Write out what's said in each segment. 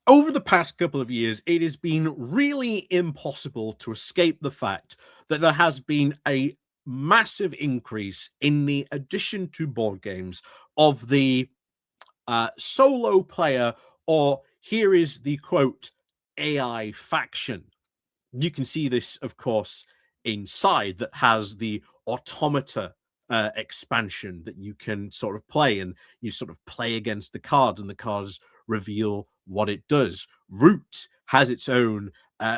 Over the past couple of years, it has been really impossible to escape the fact that there has been a massive increase in the addition to board games of the solo player, or here is the quote, AI faction. You can see this, of course, inside that has the automata expansion that you can sort of play, and you sort of play against the cards, and the cards reveal what it does. Root has its own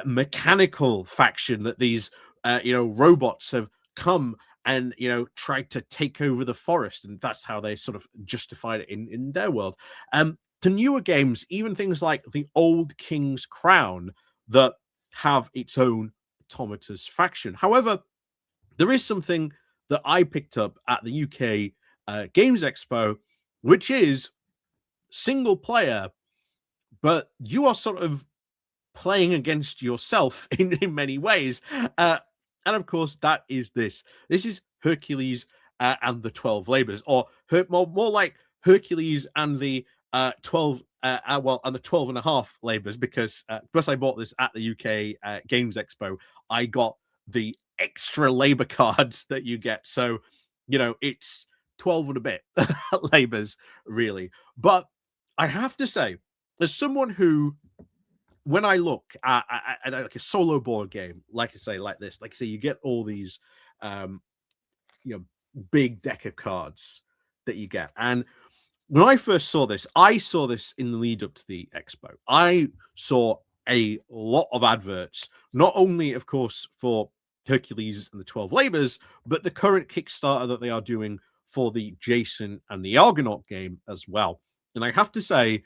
mechanical faction that these robots have come and tried to take over the forest, and that's how they sort of justified it in their world. To newer games, even things like the Old King's Crown, that have its own automatas faction. However, there is something that I picked up at the UK Games Expo, which is single player, but you are sort of playing against yourself in many ways. And of course, that is this. This is Hercules and the 12 Labors, or more like Hercules and the 12 and the 12 and a half labors, because I bought this at the UK Games Expo. I got the extra labor cards that you get, so it's 12 and a bit labors, really. But I have to say, as someone who, when I look at like a solo board game, like I say, you get all these you know big deck of cards that you get. And when I first saw this, I saw this in the lead up to the expo. I saw a lot of adverts, not only, of course, for Hercules and the 12 Labors, but the current Kickstarter that they are doing for the Jason and the Argonaut game as well. And I have to say,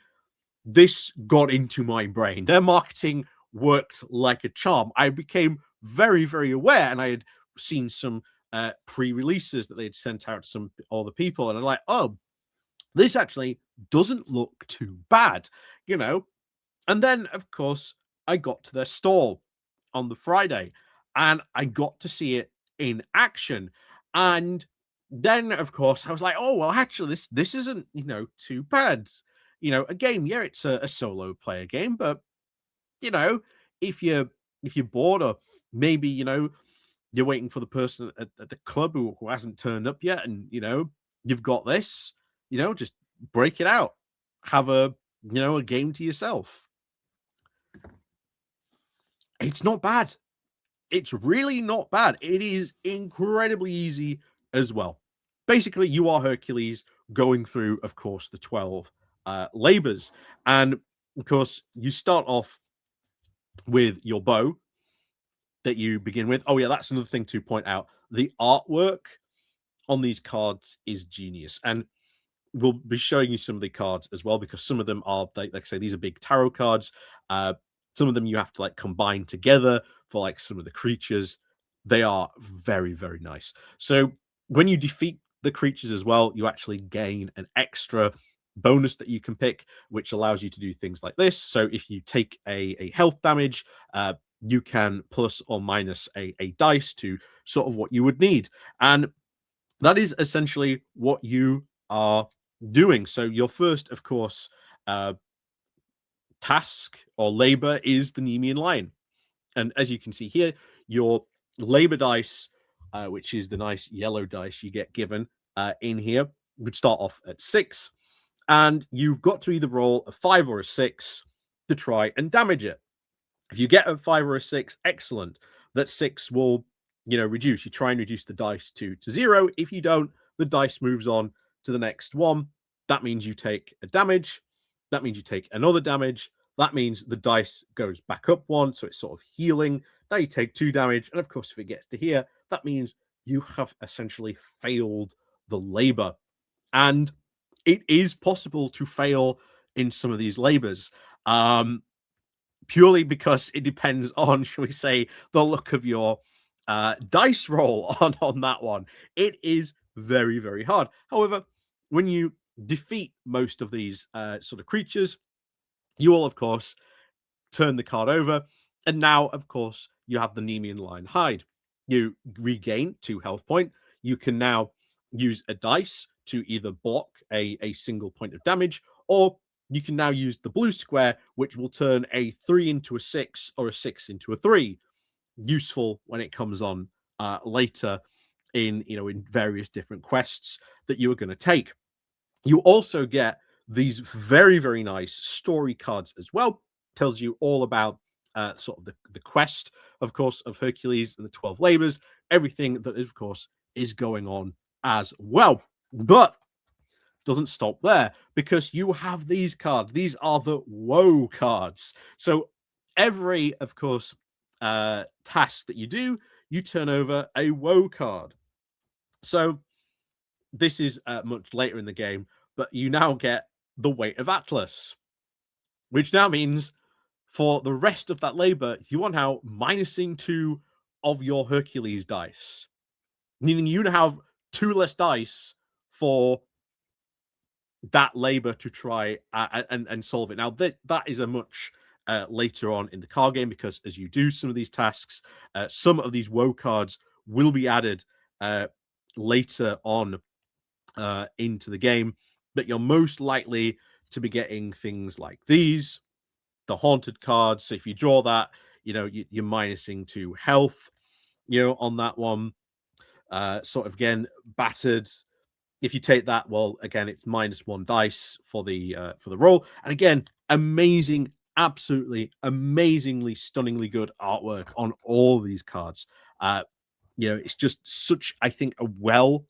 this got into my brain. Their marketing worked like a charm. I became very, very aware, and I had seen some pre-releases that they'd sent out to some other people, and I'm like, oh, this actually doesn't look too bad, you know. And then, of course, I got to their stall on the Friday, and I got to see it in action. And then, of course, I was like, oh well, actually, this isn't too bad. A game, yeah, it's a solo player game, but you know, if you're bored, or maybe you're waiting for the person at the club who hasn't turned up yet, and you've got this, just break it out, have a game to yourself. It's not bad. It's really not bad. It is incredibly easy as well. Basically, you are Hercules going through, of course, the 12 labors. And of course, you start off with your bow that you begin with. Oh, yeah, that's another thing to point out. The artwork on these cards is genius. And we'll be showing you some of the cards as well, because some of them are, like I say, these are big tarot cards. Some of them you have to like combine together for like some of the creatures. They are very, very nice. So when you defeat the creatures as well, you actually gain an extra bonus that you can pick, which allows you to do things like this. So if you take a health damage, you can plus or minus a dice to sort of what you would need. And that is essentially what you are doing. So your first, of course, task or labor is the Nemean Lion. And as you can see here, your labor dice, which is the nice yellow dice you get given in here, would start off at 6. And you've got to either roll a 5 or a 6 to try and damage it. If you get a 5 or a 6, excellent. That 6 will, reduce. You try and reduce the dice to 0. If you don't, the dice moves on to the next one. That means you take a damage. That means you take another damage. That means the dice goes back up 1, so it's sort of healing. Now you take 2 damage. And of course, if it gets to here, that means you have essentially failed the labor. And it is possible to fail in some of these labors, purely because it depends on, shall we say, the look of your dice roll on that one. It is very, very hard. However, when you defeat most of these sort of creatures, you will, of course, turn the card over. And now, of course, you have the Nemean Lion hide. You regain 2 health point. You can now use a dice to either block a single point of damage, or you can now use the blue square, which will turn a 3 into a 6 or a 6 into a 3. Useful when it comes on later in in various different quests that you are going to take. You also get these very, very nice story cards as well. Tells you all about sort of the quest, of course, of Hercules and the 12 labors, everything that, of course, is going on as well. But doesn't stop there, because you have these cards. These are the woe cards. So every, of course, task that you do, you turn over a woe card. So this is much later in the game, but you now get the weight of Atlas, which now means for the rest of that labor, you are now minusing 2 of your Hercules dice, meaning you have 2 less dice for that labor to try and solve it. Now, that is a much later on in the card game, because as you do some of these tasks, some of these woe cards will be added later on into the game, but you're most likely to be getting things like these, the haunted cards. So if you draw that, you're minusing 2 health, on that one. Sort of again, battered. If you take that, well, again, it's -1 dice for the roll. And again, amazing, absolutely amazingly, stunningly good artwork on all these cards. It's just such, I think, a well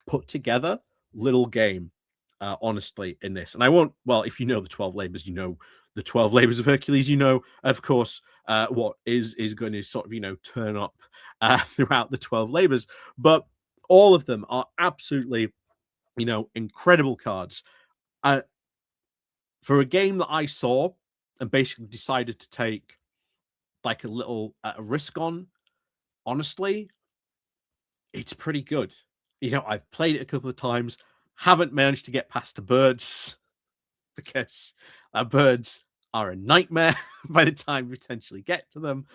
put together little game, honestly, in this. And I won't, well, if you know the 12 labors, the 12 labors of Hercules, of course, what is going to sort of, turn up throughout the 12 labors. But all of them are absolutely, incredible cards. For a game that I saw and basically decided to take like a little risk on, honestly, it's pretty good. I've played it a couple of times, haven't managed to get past the birds because birds are a nightmare by the time you potentially get to them.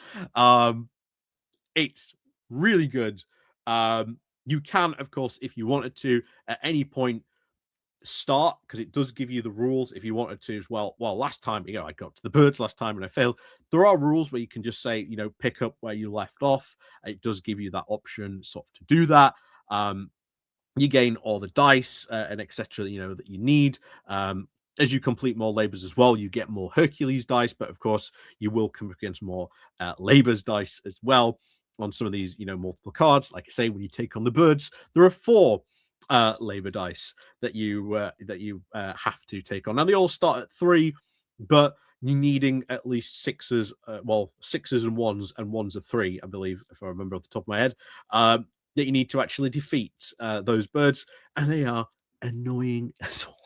It's really good. You can, of course, if you wanted to, at any point start, because it does give you the rules if you wanted to as well. Well, last time, I got to the birds last time and I failed. There are rules where you can just say, pick up where you left off. It does give you that option sort of to do that. You gain all the dice and etc. That you need. As you complete more labors as well, you get more Hercules dice, but of course you will come against more labors dice as well on some of these, multiple cards. Like I say, when you take on the birds, there are 4 labor dice that you have to take on. Now they all start at 3, but you're needing at least 6s, 6s and 1s, and 1s are 3, I believe, if I remember off the top of my head. That you need to actually defeat those birds, and they are annoying as all.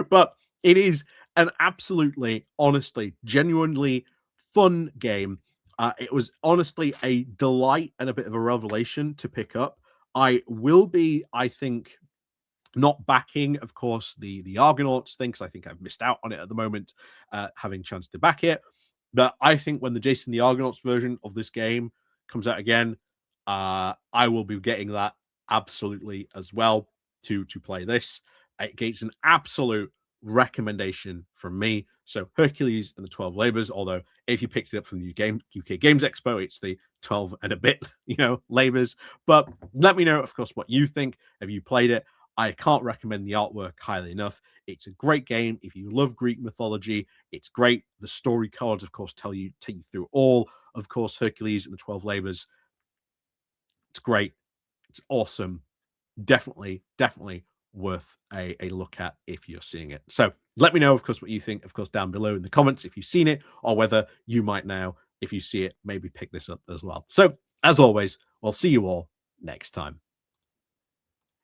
But it is an absolutely, honestly, genuinely fun game. It was honestly a delight and a bit of a revelation to pick up. I will be, I think, not backing, of course, the Argonauts thing, because I think I've missed out on it at the moment, having a chance to back it. But I think when the Jason the Argonauts version of this game comes out again, I will be getting that absolutely as well to play this. It gets an absolute recommendation from me. So Hercules and the 12 labors, although if you picked it up from the UK Games Expo, it's the 12 and a bit, labors. But let me know, of course, what you think. Have you played it? I can't recommend the artwork highly enough. It's a great game. If you love Greek mythology, it's great. The story cards, of course, take you through all, of course, Hercules and the 12 labors. It's great. It's awesome. Definitely worth a look at if you're seeing it. So let me know, of course, what you think, of course, down below in the comments if you've seen it, or whether you might now, if you see it, maybe pick this up as well. So as always, I'll see you all next time.